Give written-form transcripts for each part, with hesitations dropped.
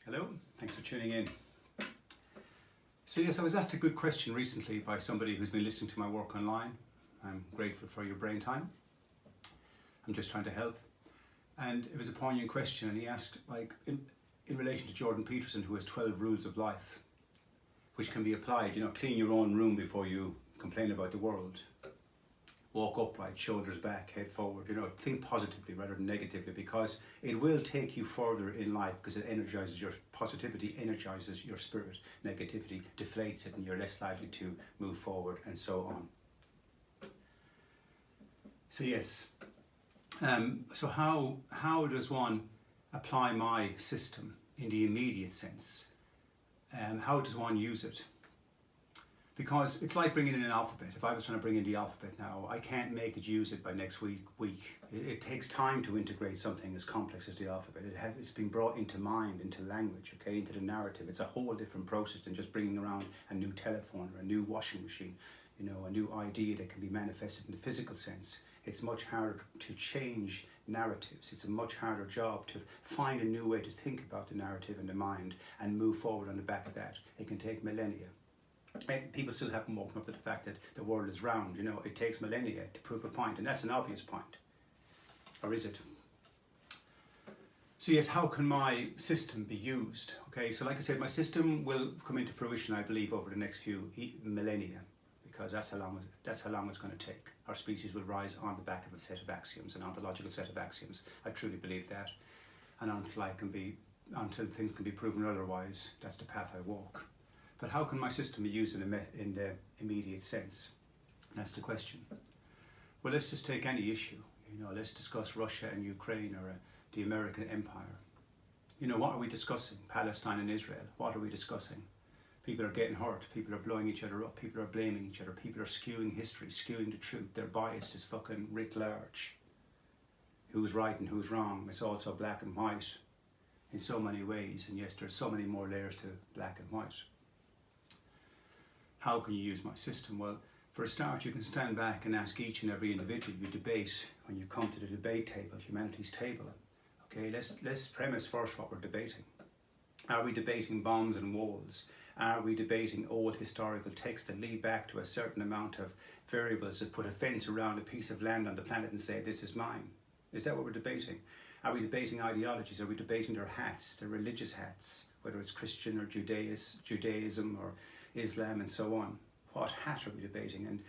Hello, thanks for tuning in. So yes, I was asked a good question recently by somebody who's been listening to my work online. I'm grateful for your brain time. I'm just trying to help. And it was a poignant question, and he asked, in relation to Jordan Peterson, who has 12 rules of life, which can be applied, clean your own room before you complain about the world. Walk upright, shoulders back, head forward, think positively rather than negatively, because it will take you further in life, because it energizes your positivity, energizes your spirit. Negativity deflates it and you're less likely to move forward, and so on. So yes, so how does one apply my system in the immediate sense? How does one use it? Because it's like bringing in an alphabet. If I was trying to bring in the alphabet now, I can't make it use it by next week. It takes time to integrate something as complex as the alphabet. It's been brought into mind, into language, into the narrative. It's a whole different process than just bringing around a new telephone or a new washing machine, a new idea that can be manifested in the physical sense. It's much harder to change narratives. It's a much harder job to find a new way to think about the narrative in the mind and move forward on the back of that. It can take millennia. And people still haven't woken up to the fact that the world is round. It takes millennia to prove a point, and that's an obvious point. Or is it? So yes, how can my system be used? So like I said, my system will come into fruition, I believe, over the next few millennia, because that's how long it's going to take. Our species will rise on the back of a set of axioms, an ontological set of axioms. I truly believe that. And until things can be proven otherwise, that's the path I walk. But how can my system be used in the immediate sense? That's the question. Well, let's just take any issue. Let's discuss Russia and Ukraine, or the American empire. What are we discussing? Palestine and Israel. What are we discussing? People are getting hurt. People are blowing each other up. People are blaming each other. People are skewing history, skewing the truth. Their bias is fucking writ large. Who's right and who's wrong? It's also black and white in so many ways. And yes, there's so many more layers to black and white. How can you use my system? Well, for a start, you can stand back and ask each and every individual you debate, when you come to the debate table, humanity's table. Let's premise first what we're debating. Are we debating bombs and walls? Are we debating old historical texts that lead back to a certain amount of variables that put a fence around a piece of land on the planet and say, this is mine? Is that what we're debating? Are we debating ideologies? Are we debating their hats, their religious hats, whether it's Christian or Judaism or Islam and so on? What hat are we debating? And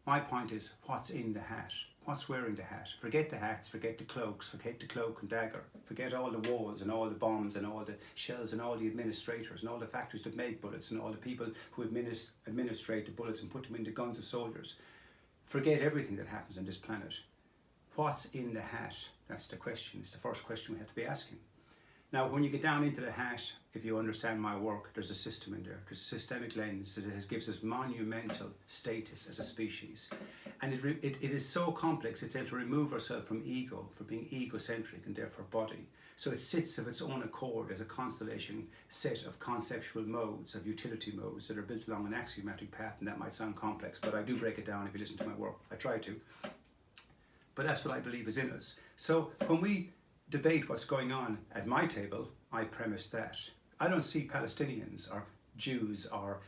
my point is, what's in the hat? What's wearing the hat? Forget the hats, forget the cloaks, forget the cloak and dagger, forget all the walls and all the bombs and all the shells and all the administrators and all the factories that make bullets and all the people who administrate the bullets and put them in the guns of soldiers. Forget everything that happens on this planet. What's in the hat? That's the question. It's the first question we have to be asking. Now, when you get down into the hat, if you understand my work, there's a system in there. There's a systemic lens that gives us monumental status as a species. And it is so complex, it's able to remove ourselves from ego, for being egocentric and therefore body. So it sits of its own accord as a constellation set of conceptual modes, of utility modes that are built along an axiomatic path, and that might sound complex, but I do break it down if you listen to my work. I try to. But that's what I believe is in us. So when we debate what's going on at my table, I premise that. I don't see Palestinians or Jews or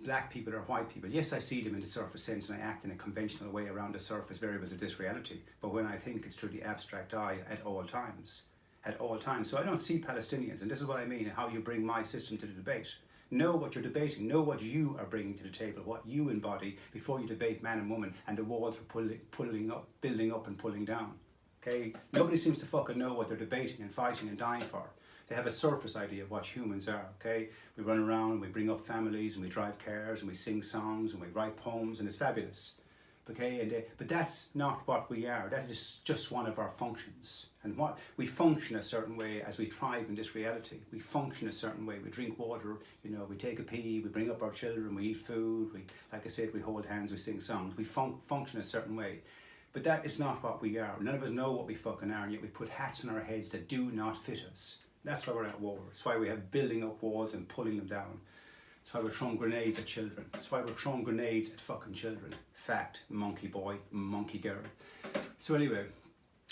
black people or white people. Yes, I see them in the surface sense, and I act in a conventional way around the surface variables of this reality. But when I think, it's through the abstract eye at all times. At all times. So I don't see Palestinians, and this is what I mean, how you bring my system to the debate. Know what you're debating, know what you are bringing to the table, what you embody before you debate man and woman and the walls are building up and pulling down. Nobody seems to fucking know what they're debating and fighting and dying for. They have a surface idea of what humans are. We run around, we bring up families, and we drive cars, and we sing songs, and we write poems, and it's fabulous. But that's not what we are. That is just one of our functions. And what we function a certain way as we thrive in this reality. We function a certain way. We drink water, we take a pee, we bring up our children, we eat food, like I said, we hold hands, we sing songs. We function a certain way. But that is not what we are. None of us know what we fucking are, and yet we put hats on our heads that do not fit us. That's why we're at war. That's why we have building up walls and pulling them down. That's why we're throwing grenades at children. That's why we're throwing grenades at fucking children. Fact, monkey boy, monkey girl. So anyway,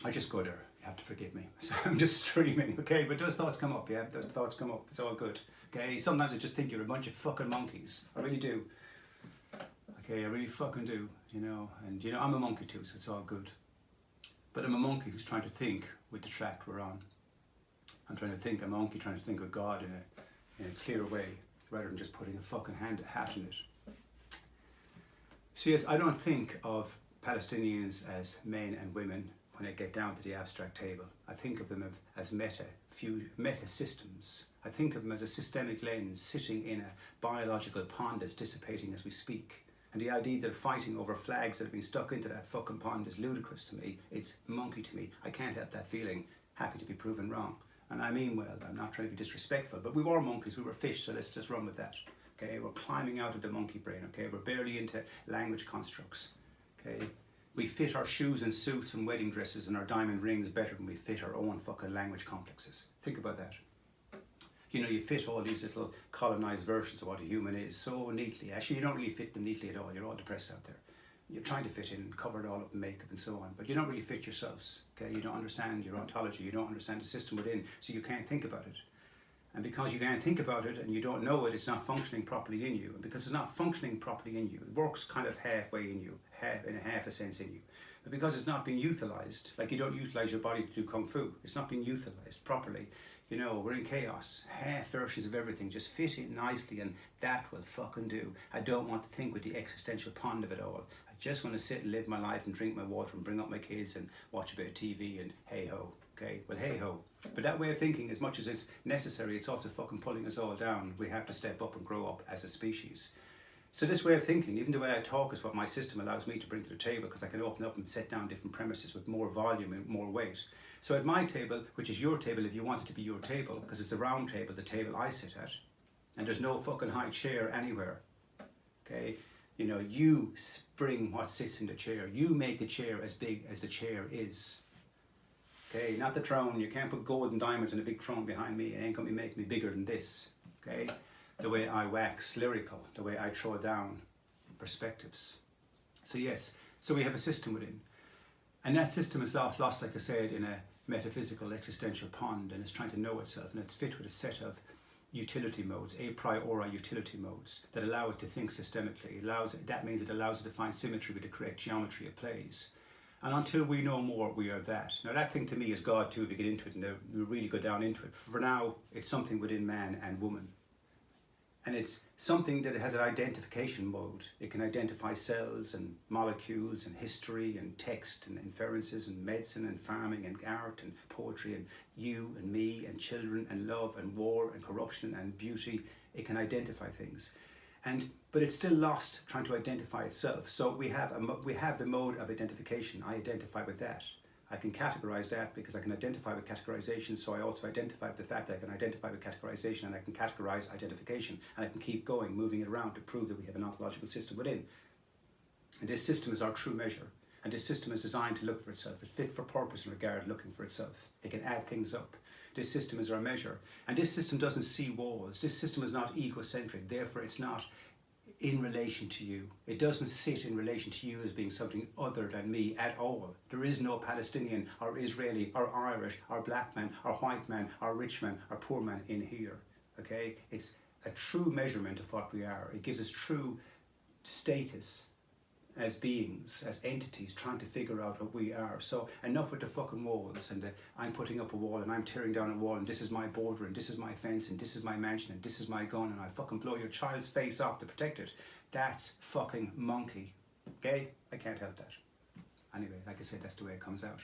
I just go there. You have to forgive me. So I'm just streaming, okay? But those thoughts come up, yeah? Those thoughts come up. It's all good, okay? Sometimes I just think you're a bunch of fucking monkeys. I really do. Okay, I really fucking do, you know? And, you know, I'm a monkey too, so it's all good. But I'm a monkey who's trying to think with the track we're on. I'm trying to think, I'm a monkey trying to think of God in a clear way, rather than just putting a fucking hat in it. So yes, I don't think of Palestinians as men and women when I get down to the abstract table. I think of them as meta systems. I think of them as a systemic lens sitting in a biological pond that's dissipating as we speak. And the idea that they're fighting over flags that have been stuck into that fucking pond is ludicrous to me. It's monkey to me. I can't help that feeling. Happy to be proven wrong. And I mean well, I'm not trying to be disrespectful, but we were monkeys, we were fish, so let's just run with that. Okay, we're climbing out of the monkey brain, okay? We're barely into language constructs, okay? We fit our shoes and suits and wedding dresses and our diamond rings better than we fit our own fucking language complexes. Think about that. You know, you fit all these little colonized versions of what a human is so neatly. Actually, you don't really fit them neatly at all. You're all depressed out there. You're trying to fit in, cover it all up in makeup and so on, but you don't really fit yourselves, okay? You don't understand your ontology, you don't understand the system within, so you can't think about it. And because you can't think about it and you don't know it, it's not functioning properly in you. And because it's not functioning properly in you, it works kind of halfway in you, in a sense in you. But because it's not being utilized, like you don't utilize your body to do kung fu, it's not being utilized properly. You know, we're in chaos. Half versions of everything just fit in nicely and that will fucking do. I don't want to think with the existential pond of it all. I just want to sit and live my life and drink my water and bring up my kids and watch a bit of TV and hey ho. Okay, well hey ho. But that way of thinking, as much as it's necessary, it's also fucking pulling us all down. We have to step up and grow up as a species. So this way of thinking, even the way I talk, is what my system allows me to bring to the table, because I can open up and set down different premises with more volume and more weight. So at my table, which is your table if you want it to be your table, because it's the round table, the table I sit at, and there's no fucking high chair anywhere. Okay, you know, you bring what sits in the chair. You make the chair as big as the chair is. Okay, not the throne. You can't put gold and diamonds in a big throne behind me. It ain't gonna make me bigger than this. Okay, the way I wax lyrical, the way I throw down perspectives. So yes, so we have a system within, and that system is lost, like I said, in a metaphysical existential pond, and it's trying to know itself, and it's fit with a set of utility modes, a priori utility modes that allow it to think systemically. That means it allows it to find symmetry with the correct geometry it plays. And until we know more, we are that. Now that thing to me is God too, if you get into it and we really go down into it. For now, it's something within man and woman. And it's something that has an identification mode. It can identify cells and molecules and history and text and inferences and medicine and farming and art and poetry and you and me and children and love and war and corruption and beauty. It can identify things. But it's still lost trying to identify itself. So we have the mode of identification. I identify with that. I can categorize that because I can identify with categorization. So I also identify with the fact that I can identify with categorization, and I can categorize identification, and I can keep going, moving it around to prove that we have an ontological system within. And this system is our true measure. And this system is designed to look for itself. It's fit for purpose in regard to looking for itself. It can add things up. This system is our measure. And this system doesn't see walls. This system is not egocentric. Therefore, it's not in relation to you. It doesn't sit in relation to you as being something other than me at all. There is no Palestinian or Israeli or Irish or black man or white man or rich man or poor man in here. Okay? It's a true measurement of what we are. It gives us true status as beings, as entities, trying to figure out what we are. So enough with the fucking walls and I'm putting up a wall and I'm tearing down a wall and this is my border and this is my fence and this is my mansion and this is my gun and I'll fucking blow your child's face off to protect it. That's fucking monkey. Okay? I can't help that. Anyway, like I said, that's the way it comes out.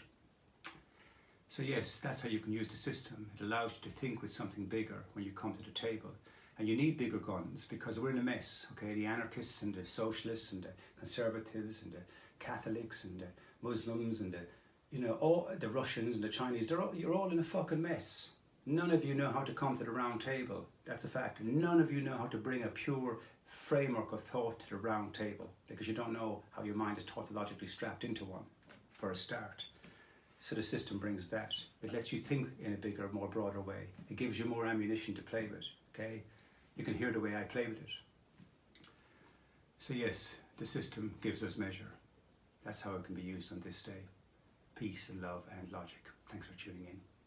So yes, that's how you can use the system. It allows you to think with something bigger when you come to the table. And you need bigger guns because we're in a mess, okay? The anarchists and the socialists and the conservatives and the Catholics and the Muslims and all the Russians and the Chinese, you're all in a fucking mess. None of you know how to come to the round table. That's a fact. None of you know how to bring a pure framework of thought to the round table because you don't know how your mind is tautologically strapped into one, for a start. So the system brings that. It lets you think in a bigger, more broader way. It gives you more ammunition to play with, okay? You can hear the way I play with it. So yes, the system gives us measure. That's how it can be used on this day. peace and love and logic. Thanks for tuning in.